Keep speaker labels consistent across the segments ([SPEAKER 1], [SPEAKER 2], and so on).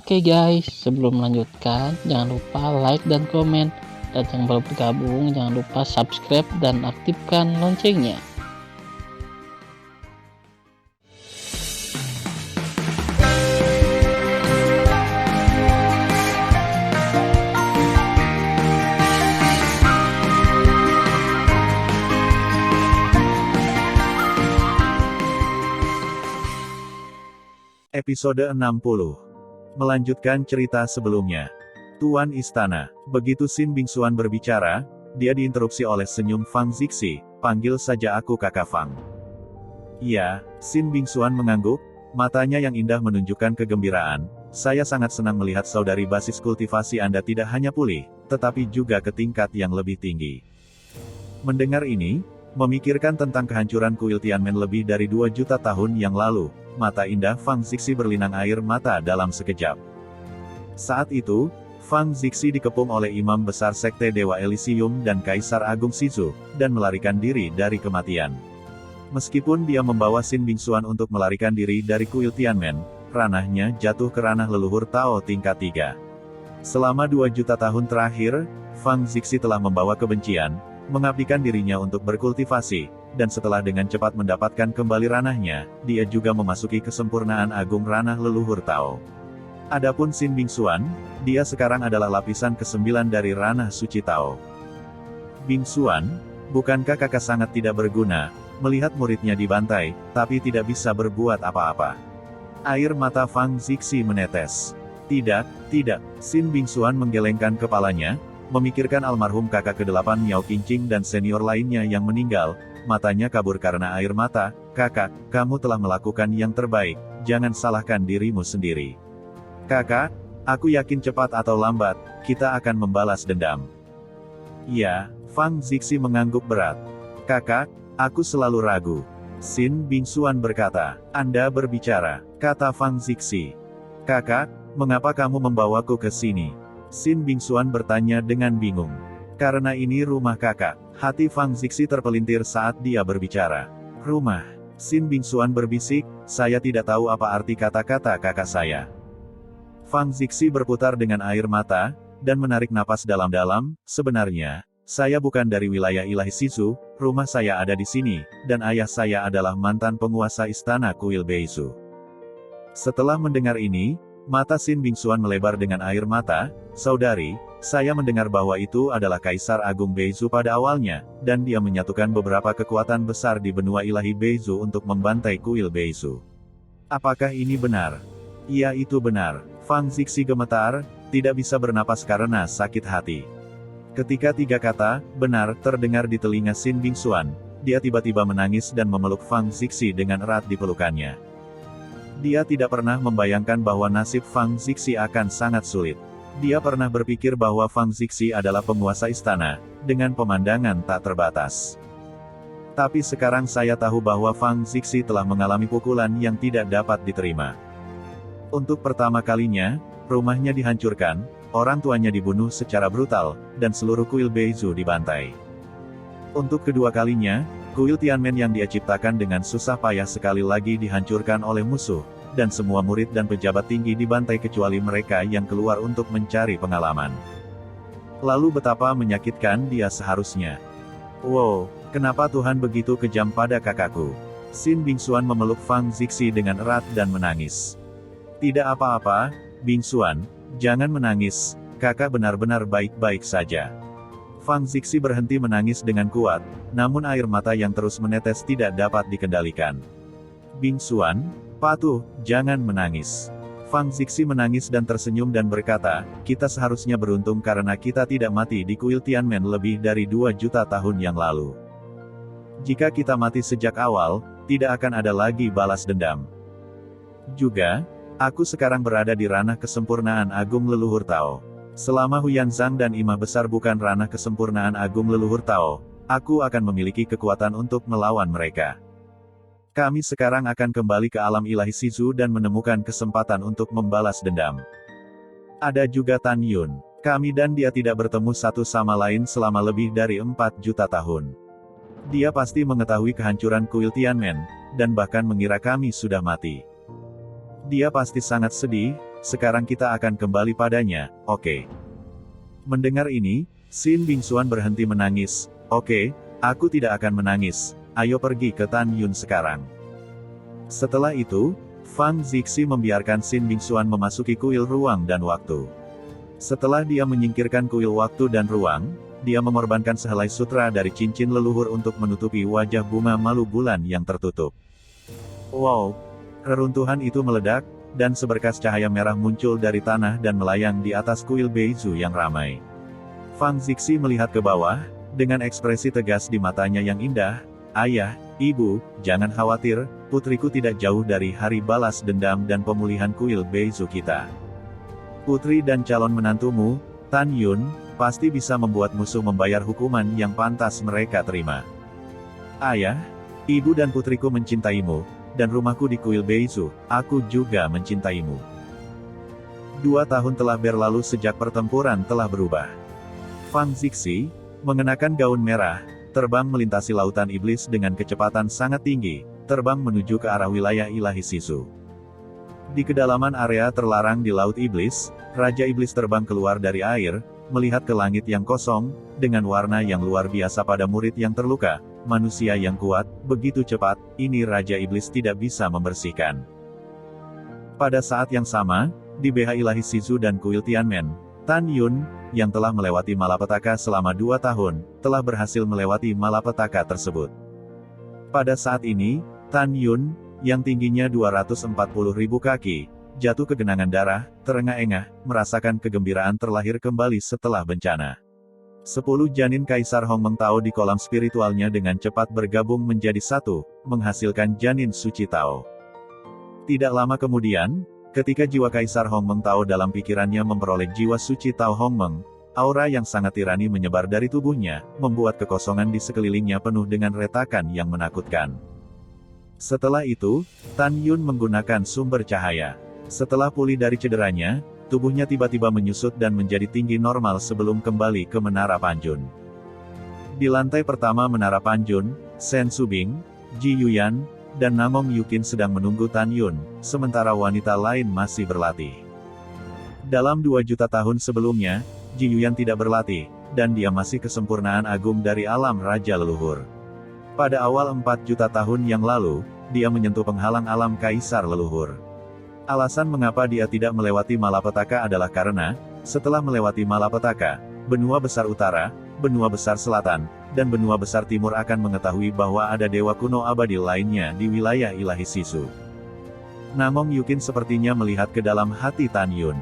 [SPEAKER 1] Oke guys, sebelum melanjutkan, jangan lupa like dan komen. Dan yang baru bergabung, jangan lupa subscribe dan aktifkan loncengnya.
[SPEAKER 2] Episode 60. Melanjutkan cerita sebelumnya. Tuan Istana. Begitu Sin Bingxuan berbicara, dia diinterupsi oleh senyum Fang Zixi. Panggil saja aku kakak Fang. Iya, Sin Bingxuan mengangguk, matanya yang indah menunjukkan kegembiraan. Saya sangat senang melihat saudari basis kultivasi Anda tidak hanya pulih, tetapi juga ke tingkat yang lebih tinggi. Mendengar ini, memikirkan tentang kehancuran kuil Tianmen lebih dari 2 juta tahun yang lalu, mata indah Fang Zixi berlinang air mata dalam sekejap. Saat itu, Fang Zixi dikepung oleh Imam Besar Sekte Dewa Elysium dan Kaisar Agung Shizu, dan melarikan diri dari kematian. Meskipun dia membawa Sin Bingxuan untuk melarikan diri dari kuil Tianmen, ranahnya jatuh ke ranah leluhur Tao tingkat 3. Selama 2 juta tahun terakhir, Fang Zixi telah membawa kebencian, mengabdikan dirinya untuk berkultivasi, dan setelah dengan cepat mendapatkan kembali ranahnya, dia juga memasuki kesempurnaan agung ranah leluhur Tao. Adapun Sin Bingxuan, dia sekarang adalah lapisan ke-9 dari ranah suci Tao. Bingxuan, bukankah kakak sangat tidak berguna, melihat muridnya dibantai, tapi tidak bisa berbuat apa-apa? Air mata Fang Zixi menetes. Tidak, Sin Bingxuan menggelengkan kepalanya, memikirkan almarhum kakak ke-8 Miao Qingqing dan senior lainnya yang meninggal. Matanya kabur karena air mata. Kakak, kamu telah melakukan yang terbaik, jangan salahkan dirimu sendiri. Kakak, aku yakin cepat atau lambat, kita akan membalas dendam. Iya, Fang Zixi mengangguk berat. Kakak, aku selalu ragu. Sin Bingxuan berkata. Anda berbicara, kata Fang Zixi. Kakak, mengapa kamu membawaku ke sini? Sin Bingxuan bertanya dengan bingung. Karena ini rumah kakak. Hati Fang Zixi terpelintir saat dia berbicara. Rumah. Sin Bingxuan berbisik, saya tidak tahu apa arti kata-kata kakak saya. Fang Zixi berputar dengan air mata, dan menarik napas dalam-dalam. Sebenarnya, saya bukan dari wilayah ilahi Shizu, rumah saya ada di sini, dan ayah saya adalah mantan penguasa istana kuil Beizu. Setelah mendengar ini, mata Sin Bingxuan melebar dengan air mata. Saudari, saya mendengar bahwa itu adalah Kaisar Agung Beizu pada awalnya, dan dia menyatukan beberapa kekuatan besar di benua ilahi Beizu untuk membantai kuil Beizu. Apakah ini benar? Iya, itu benar. Fang Zixi gemetar, tidak bisa bernapas karena sakit hati. Ketika 3 kata benar terdengar di telinga Sin Bingxuan, dia tiba-tiba menangis dan memeluk Fang Zixi dengan erat di pelukannya. Dia tidak pernah membayangkan bahwa nasib Fang Zixi akan sangat sulit. Dia pernah berpikir bahwa Fang Zixi adalah penguasa istana, dengan pemandangan tak terbatas. Tapi sekarang saya tahu bahwa Fang Zixi telah mengalami pukulan yang tidak dapat diterima. Untuk pertama kalinya, rumahnya dihancurkan, orang tuanya dibunuh secara brutal, dan seluruh kuil Beizu dibantai. Untuk kedua kalinya, kuil Tianmen yang dia ciptakan dengan susah payah sekali lagi dihancurkan oleh musuh, dan semua murid dan pejabat tinggi dibantai kecuali mereka yang keluar untuk mencari pengalaman. Lalu betapa menyakitkan dia seharusnya. Wow, kenapa Tuhan begitu kejam pada kakakku? Sin Bingxuan memeluk Fang Zixi dengan erat dan menangis. Tidak apa-apa, Bingxuan, jangan menangis, kakak benar-benar baik-baik saja. Fang Zixi berhenti menangis dengan kuat, namun air mata yang terus menetes tidak dapat dikendalikan. Bingxuan, patuh, jangan menangis. Fang Zixi menangis dan tersenyum dan berkata, kita seharusnya beruntung karena kita tidak mati di kuil Tianmen lebih dari 2 juta tahun yang lalu. Jika kita mati sejak awal, tidak akan ada lagi balas dendam. Juga, aku sekarang berada di ranah kesempurnaan agung leluhur Tao. Selama Huyanzang dan Imah Besar bukan ranah kesempurnaan agung leluhur Tao, aku akan memiliki kekuatan untuk melawan mereka. Kami sekarang akan kembali ke alam ilahi Shizu dan menemukan kesempatan untuk membalas dendam. Ada juga Tan Yun. Kami dan dia tidak bertemu satu sama lain selama lebih dari 4 juta tahun. Dia pasti mengetahui kehancuran kuil Tianmen, dan bahkan mengira kami sudah mati. Dia pasti sangat sedih, sekarang kita akan kembali padanya, oke? Mendengar ini, Sin Bingxuan berhenti menangis. Oke, aku tidak akan menangis, ayo pergi ke Tan Yun sekarang. Setelah itu, Fang Zixi membiarkan Sin Bingxuan memasuki kuil ruang dan waktu. Setelah dia menyingkirkan kuil waktu dan ruang, dia mengorbankan sehelai sutra dari cincin leluhur untuk menutupi wajah bunga malu bulan yang tertutup. Wow! Reruntuhan itu meledak, dan seberkas cahaya merah muncul dari tanah dan melayang di atas kuil Beizu yang ramai. Fang Zixi melihat ke bawah, dengan ekspresi tegas di matanya yang indah, "Ayah, Ibu, jangan khawatir, putriku tidak jauh dari hari balas dendam dan pemulihan kuil Beizu kita. Putri dan calon menantumu, Tan Yun, pasti bisa membuat musuh membayar hukuman yang pantas mereka terima. Ayah, Ibu dan putriku mencintaimu, dan rumahku di kuil Beizu, aku juga mencintaimu." 2 tahun telah berlalu sejak pertempuran telah berubah. Fang Zixi, mengenakan gaun merah, terbang melintasi lautan iblis dengan kecepatan sangat tinggi, terbang menuju ke arah wilayah ilahi Sisu. Di kedalaman area terlarang di Laut Iblis, Raja Iblis terbang keluar dari air, melihat ke langit yang kosong, dengan warna yang luar biasa pada murid yang terluka, manusia yang kuat, begitu cepat, ini Raja Iblis tidak bisa membersihkan. Pada saat yang sama, di BH Ilahi Sisu dan Kuil Tianmen, Tan Yun, yang telah melewati malapetaka selama 2 tahun, telah berhasil melewati malapetaka tersebut. Pada saat ini, Tan Yun, yang tingginya 240.000 kaki, jatuh ke genangan darah, terengah-engah, merasakan kegembiraan terlahir kembali setelah bencana. 10 janin Kaisar Hong Meng Tao di kolam spiritualnya dengan cepat bergabung menjadi satu, menghasilkan janin suci Tao. Tidak lama kemudian, ketika jiwa Kaisar Hong Meng Tao dalam pikirannya memperoleh jiwa suci Tao Hong Meng, aura yang sangat tirani menyebar dari tubuhnya, membuat kekosongan di sekelilingnya penuh dengan retakan yang menakutkan. Setelah itu, Tan Yun menggunakan sumber cahaya. Setelah pulih dari cederanya, tubuhnya tiba-tiba menyusut dan menjadi tinggi normal sebelum kembali ke Menara Panjun. Di lantai pertama Menara Panjun, Shen Subing, Ji Yuyan, dan Namong Yukin sedang menunggu Tan Yun, sementara wanita lain masih berlatih. Dalam 2 juta tahun sebelumnya, Ji Yuyan tidak berlatih, dan dia masih kesempurnaan agung dari alam Raja Leluhur. Pada awal 4 juta tahun yang lalu, dia menyentuh penghalang alam Kaisar Leluhur. Alasan mengapa dia tidak melewati malapetaka adalah karena, setelah melewati malapetaka, benua besar utara, benua besar selatan, dan benua besar timur akan mengetahui bahwa ada dewa kuno abadi lainnya di wilayah ilahi Sisu. Namong Yukin sepertinya melihat ke dalam hati Tan Yun.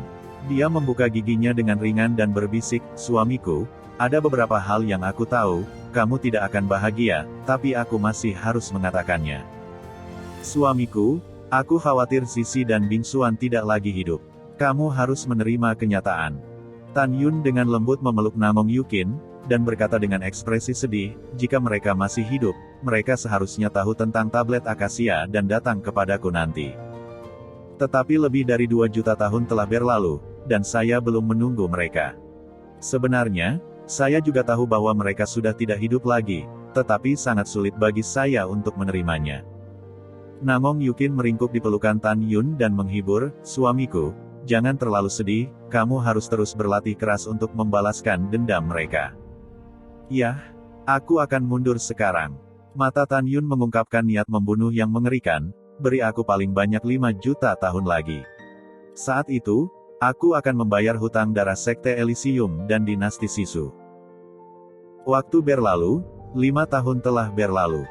[SPEAKER 2] Dia membuka giginya dengan ringan dan berbisik, "Suamiku, ada beberapa hal yang aku tahu, kamu tidak akan bahagia, tapi aku masih harus mengatakannya. Suamiku, aku khawatir Sisi dan Bingxuan tidak lagi hidup. Kamu harus menerima kenyataan." Tan Yun dengan lembut memeluk Namong Yukin, dan berkata dengan ekspresi sedih, "Jika mereka masih hidup, mereka seharusnya tahu tentang tablet akasia dan datang kepadaku nanti. Tetapi lebih dari 2 juta tahun telah berlalu, dan saya belum menunggu mereka. Sebenarnya, saya juga tahu bahwa mereka sudah tidak hidup lagi, tetapi sangat sulit bagi saya untuk menerimanya." Namong Yukin meringkuk di pelukan Tan Yun dan menghibur, "Suamiku, jangan terlalu sedih, kamu harus terus berlatih keras untuk membalaskan dendam mereka." "Yah, aku akan mundur sekarang." Mata Tan Yun mengungkapkan niat membunuh yang mengerikan, "Beri aku paling banyak 5 juta tahun lagi. Saat itu, aku akan membayar hutang darah Sekte Elysium dan Dinasti Sisu." Waktu berlalu, 5 tahun telah berlalu.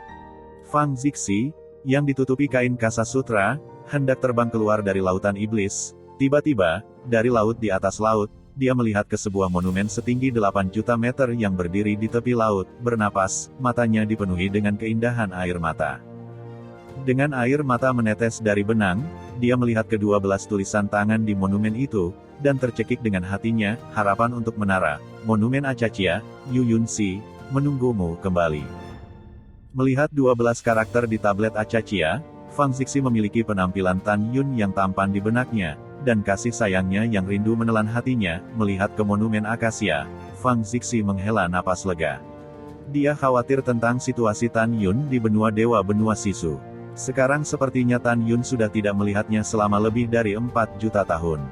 [SPEAKER 2] Fang Zixi, yang ditutupi kain kasa sutra, hendak terbang keluar dari lautan iblis. Tiba-tiba, dari laut di atas laut, dia melihat ke sebuah monumen setinggi 8 juta meter yang berdiri di tepi laut, bernapas, matanya dipenuhi dengan keindahan air mata. Dengan air mata menetes dari benang, dia melihat ke-12 tulisan tangan di monumen itu, dan tercekik dengan hatinya, harapan untuk menara, monumen Acachia, Yu Yunxi, menunggumu kembali. Melihat 12 karakter di tablet Acachia, Fang Zixi memiliki penampilan Tan Yun yang tampan di benaknya, dan kasih sayangnya yang rindu menelan hatinya. Melihat ke monumen akasia, Fang Zixi menghela napas lega. Dia khawatir tentang situasi Tan Yun di benua dewa benua Sisu. Sekarang sepertinya Tan Yun sudah tidak melihatnya selama lebih dari 4 juta tahun.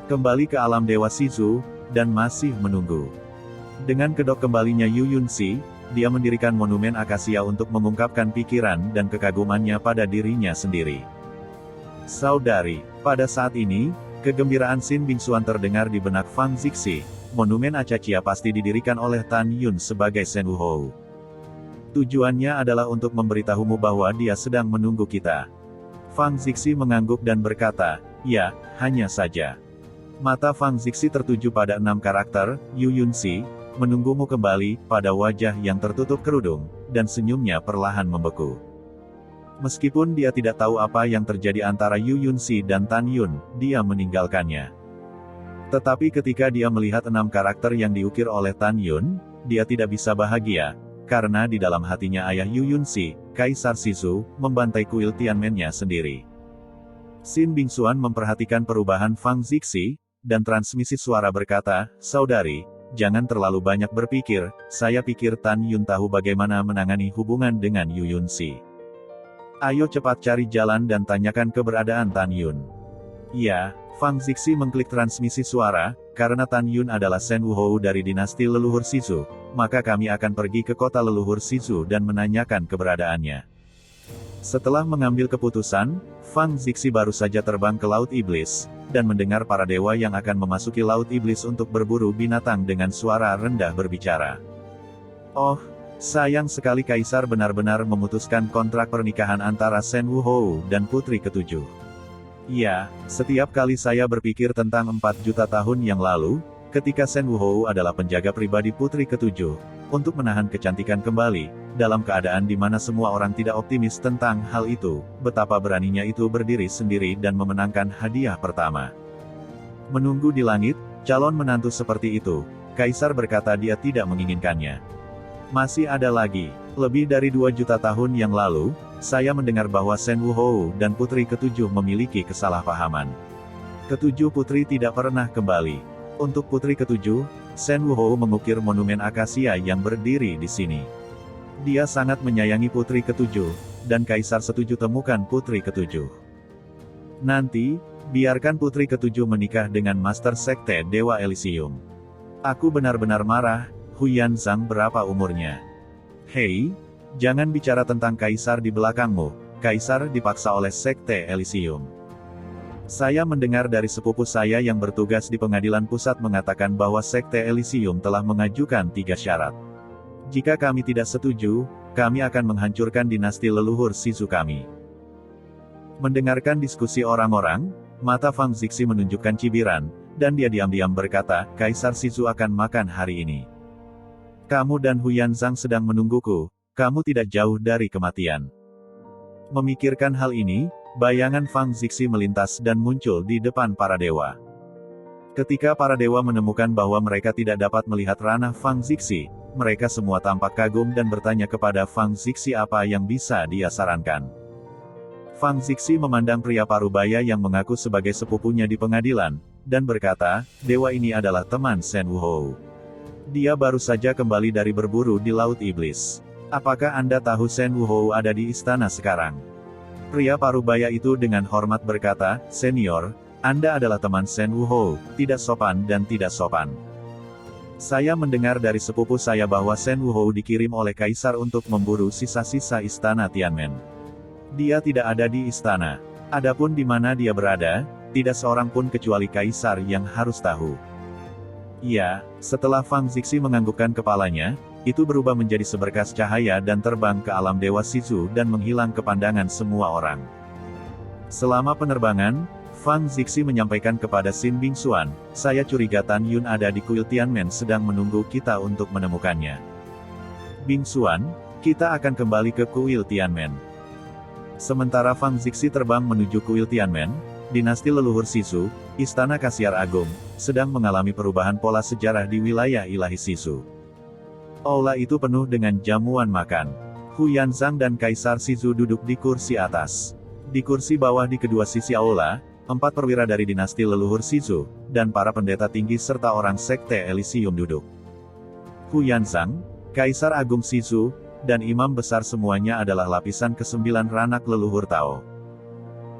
[SPEAKER 2] kembali ke alam Dewa Shizu, dan masih menunggu. Dengan kedok kembalinya Yu Yunxi, dia mendirikan monumen akasia untuk mengungkapkan pikiran dan kekagumannya pada dirinya sendiri. Saudari, pada saat ini, kegembiraan Xin Bingxuan terdengar di benak Fang Zixi. Monumen Acacia pasti didirikan oleh Tan Yun sebagai Shen Wuhou. Tujuannya adalah untuk memberitahumu bahwa dia sedang menunggu kita. Fang Zixi mengangguk dan berkata, ya, hanya saja. Mata Fang Zixi tertuju pada 6 karakter, Yu Yunxi, menunggumu kembali, pada wajah yang tertutup kerudung, dan senyumnya perlahan membeku. Meskipun dia tidak tahu apa yang terjadi antara Yu Yunxi dan Tan Yun, dia meninggalkannya. Tetapi ketika dia melihat 6 karakter yang diukir oleh Tan Yun, dia tidak bisa bahagia, karena di dalam hatinya ayah Yu Yunxi, Kaisar Shizu, membantai kuil Tianmen-nya sendiri. Xin Bingxuan memperhatikan perubahan Fang Zixi, dan transmisi suara berkata, saudari, jangan terlalu banyak berpikir, saya pikir Tan Yun tahu bagaimana menangani hubungan dengan Yu Yunxi. Ayo cepat cari jalan dan tanyakan keberadaan Tan Yun. Ya, Fang Zixi mengklik transmisi suara, karena Tan Yun adalah Shen Wuhou dari dinasti leluhur Shizu, maka kami akan pergi ke kota leluhur Shizu dan menanyakan keberadaannya. Setelah mengambil keputusan, Fang Zixi baru saja terbang ke Laut Iblis, dan mendengar para dewa yang akan memasuki Laut Iblis untuk berburu binatang dengan suara rendah berbicara. Oh, sayang sekali Kaisar benar-benar memutuskan kontrak pernikahan antara Shen Wuhou dan Putri Ketujuh. Ya, setiap kali saya berpikir tentang 4 juta tahun yang lalu, ketika Shen Wuhou adalah penjaga pribadi Putri Ketujuh, untuk menahan kecantikan kembali, dalam keadaan di mana semua orang tidak optimis tentang hal itu, betapa beraninya itu berdiri sendiri dan memenangkan hadiah pertama. Menunggu di langit, calon menantu seperti itu, Kaisar berkata dia tidak menginginkannya. Masih ada lagi, lebih dari 2 juta tahun yang lalu, saya mendengar bahwa Shen Wuhou dan Putri Ketujuh memiliki kesalahpahaman. Ketujuh putri tidak pernah kembali. Untuk Putri Ketujuh, Shen Wuhou mengukir monumen akasia yang berdiri di sini. Dia sangat menyayangi Putri Ketujuh, dan Kaisar setuju temukan Putri Ketujuh. Nanti, biarkan Putri Ketujuh menikah dengan Master Sekte Dewa Elysium. Aku benar-benar marah, Huyan Zhang berapa umurnya? Hei, jangan bicara tentang Kaisar di belakangmu, Kaisar dipaksa oleh Sekte Elysium. Saya mendengar dari sepupu saya yang bertugas di pengadilan pusat mengatakan bahwa Sekte Elysium telah mengajukan 3 syarat. Jika kami tidak setuju, kami akan menghancurkan dinasti leluhur Shizu kami. Mendengarkan diskusi orang-orang, mata Fang Zixi menunjukkan cibiran, dan dia diam-diam berkata, Kaisar Shizu akan makan hari ini. Kamu dan Huyan Zhang sedang menungguku, kamu tidak jauh dari kematian. Memikirkan hal ini, bayangan Fang Zixi melintas dan muncul di depan para dewa. Ketika para dewa menemukan bahwa mereka tidak dapat melihat ranah Fang Zixi, mereka semua tampak kagum dan bertanya kepada Fang Zixi apa yang bisa dia sarankan. Fang Zixi memandang pria parubaya yang mengaku sebagai sepupunya di pengadilan, dan berkata, dewa ini adalah teman Shen Wuhou. Dia baru saja kembali dari berburu di Laut Iblis. Apakah Anda tahu Shen Wuhou ada di istana sekarang? Pria parubaya itu dengan hormat berkata, Senior, Anda adalah teman Shen Wuhou, tidak sopan dan tidak sopan. Saya mendengar dari sepupu saya bahwa Shen Wuhou dikirim oleh Kaisar untuk memburu sisa-sisa istana Tianmen. Dia tidak ada di istana. Adapun di mana dia berada, tidak seorang pun kecuali Kaisar yang harus tahu. Ya, setelah Fang Zixi menganggukkan kepalanya, itu berubah menjadi seberkas cahaya dan terbang ke alam Dewa Shizu dan menghilang ke pandangan semua orang. Selama penerbangan, Fang Zixi menyampaikan kepada Xin Bingxuan, saya curiga Tan Yun ada di kuil Tianmen sedang menunggu kita untuk menemukannya. Bingxuan, kita akan kembali ke kuil Tianmen. Sementara Fang Zixi terbang menuju kuil Tianmen, dinasti leluhur Shizu, Istana Kasiar Agung, sedang mengalami perubahan pola sejarah di wilayah ilahi Shizu. Aula itu penuh dengan jamuan makan. Huyan Zhang dan Kaisar Shizu duduk di kursi atas. Di kursi bawah di kedua sisi aula, 4 perwira dari dinasti leluhur Shizu, dan para pendeta tinggi serta orang Sekte Elysium duduk. Huyan Zhang, Kaisar Agung Shizu, dan Imam Besar semuanya adalah lapisan ke-9 ranak leluhur Tao.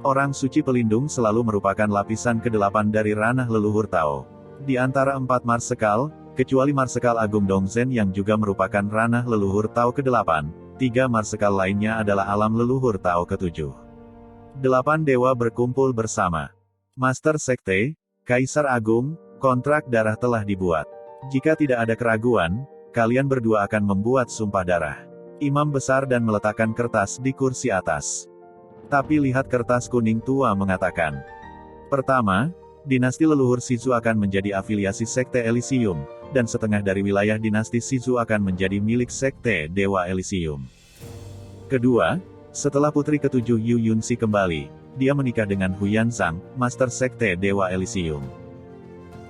[SPEAKER 2] Orang suci pelindung selalu merupakan lapisan ke-8 dari ranah leluhur Tao. Di antara 4 marsekal, kecuali Marsekal Agung Dongzhen yang juga merupakan ranah leluhur Tao ke-8, 3 marsekal lainnya adalah alam leluhur Tao ke-7. 8 dewa berkumpul bersama. Master Sekte, Kaisar Agung, kontrak darah telah dibuat. Jika tidak ada keraguan, kalian berdua akan membuat sumpah darah. Imam besar dan meletakkan kertas di kursi atas. Tapi lihat kertas kuning tua mengatakan. Pertama, dinasti leluhur Shizu akan menjadi afiliasi Sekte Elysium, dan setengah dari wilayah dinasti Shizu akan menjadi milik Sekte Dewa Elysium. Kedua, setelah putri ketujuh Yu Yunxi kembali, dia menikah dengan Hu Yanzang, Master Sekte Dewa Elysium.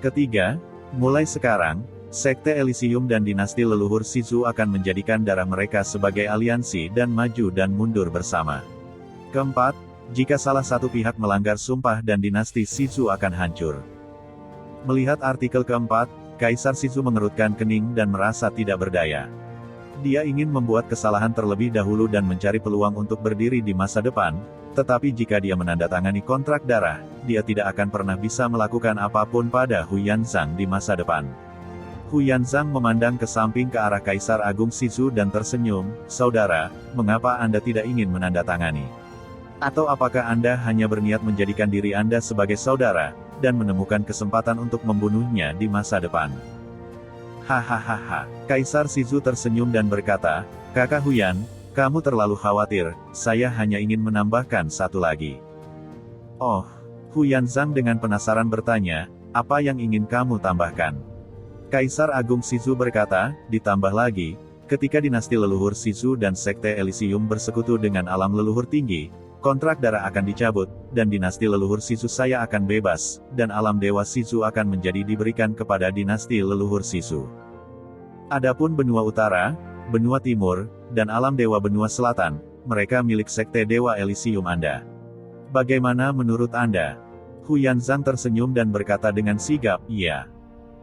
[SPEAKER 2] Ketiga, mulai sekarang, Sekte Elysium dan dinasti leluhur Shizu akan menjadikan darah mereka sebagai aliansi dan maju dan mundur bersama. Keempat, jika salah satu pihak melanggar sumpah dan dinasti Shizu akan hancur. Melihat artikel keempat, Kaisar Shizu mengerutkan kening dan merasa tidak berdaya. Dia ingin membuat kesalahan terlebih dahulu dan mencari peluang untuk berdiri di masa depan, tetapi jika dia menandatangani kontrak darah, dia tidak akan pernah bisa melakukan apapun pada Hu Yanzang di masa depan. Hu Yanzang memandang ke samping ke arah Kaisar Agung Shizu dan tersenyum, "Saudara, mengapa Anda tidak ingin menandatangani? Atau apakah Anda hanya berniat menjadikan diri Anda sebagai saudara, dan menemukan kesempatan untuk membunuhnya di masa depan?" Hahaha. Kaisar Shizu tersenyum dan berkata, "Kakak Huyan, kamu terlalu khawatir, saya hanya ingin menambahkan satu lagi." "Oh." Hu Yanzang dengan penasaran bertanya, "Apa yang ingin kamu tambahkan?" Kaisar Agung Shizu berkata, "Ditambah lagi, ketika dinasti leluhur Shizu dan Sekte Elysium bersekutu dengan alam leluhur tinggi, kontrak darah akan dicabut, dan dinasti leluhur Shizu saya akan bebas, dan alam dewa Shizu akan menjadi diberikan kepada dinasti leluhur Shizu. Adapun benua utara, benua timur, dan alam dewa benua selatan, mereka milik Sekte Dewa Elysium Anda. Bagaimana menurut Anda?" Hu Yanzang tersenyum dan berkata dengan sigap, "Iya."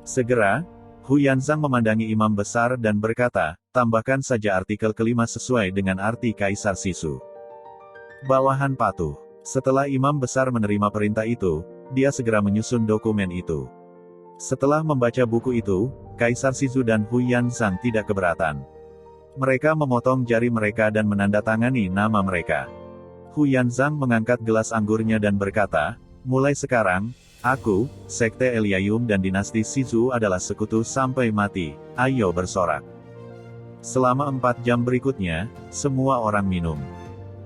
[SPEAKER 2] Segera, Hu Yanzang memandangi imam besar dan berkata, "Tambahkan saja artikel kelima sesuai dengan arti Kaisar Shizu." Bawahan patuh. Setelah imam besar menerima perintah itu, dia segera menyusun dokumen itu. Setelah membaca buku itu, Kaisar Shizu dan Hu Yanzang tidak keberatan. Mereka memotong jari mereka dan menandatangani nama mereka. Hu Yanzang mengangkat gelas anggurnya dan berkata, "Mulai sekarang, aku, Sekte Elysium dan dinasti Shizu adalah sekutu sampai mati, ayo bersorak." Selama 4 jam berikutnya, semua orang minum.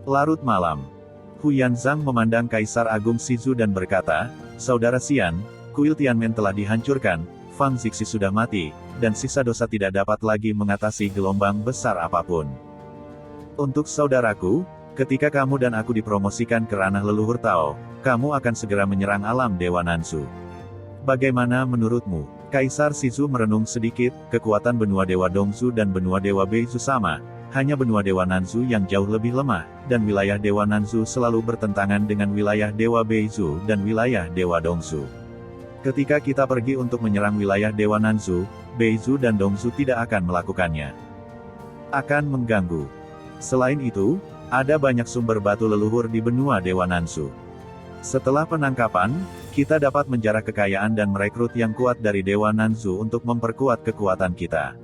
[SPEAKER 2] Larut malam. Hu Yanzang memandang Kaisar Agung Shizu dan berkata, "Saudara Xian, kuil Tianmen telah dihancurkan, Fang Zixi sudah mati, dan sisa dosa tidak dapat lagi mengatasi gelombang besar apapun. Untuk saudaraku, ketika kamu dan aku dipromosikan ke ranah leluhur Tao, kamu akan segera menyerang alam Dewa Nanzu. Bagaimana menurutmu?" Kaisar Shizu merenung sedikit, kekuatan benua Dewa Dongzu dan benua Dewa Beizu sama, hanya benua Dewa Nanzu yang jauh lebih lemah, dan wilayah Dewa Nanzu selalu bertentangan dengan wilayah Dewa Beizu dan wilayah Dewa Dongzu. Ketika kita pergi untuk menyerang wilayah Dewa Nanzu, Beizu dan Dongzu tidak akan melakukannya. Akan mengganggu. Selain itu, ada banyak sumber batu leluhur di benua Dewa Nanzu. Setelah penangkapan, kita dapat menjarah kekayaan dan merekrut yang kuat dari Dewa Nanzu untuk memperkuat kekuatan kita.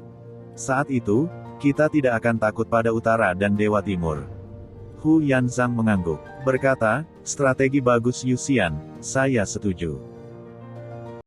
[SPEAKER 2] Saat itu, kita tidak akan takut pada utara dan Dewa Timur." Hu Yanzang mengangguk, berkata, "Strategi bagus Yu Xian, saya setuju."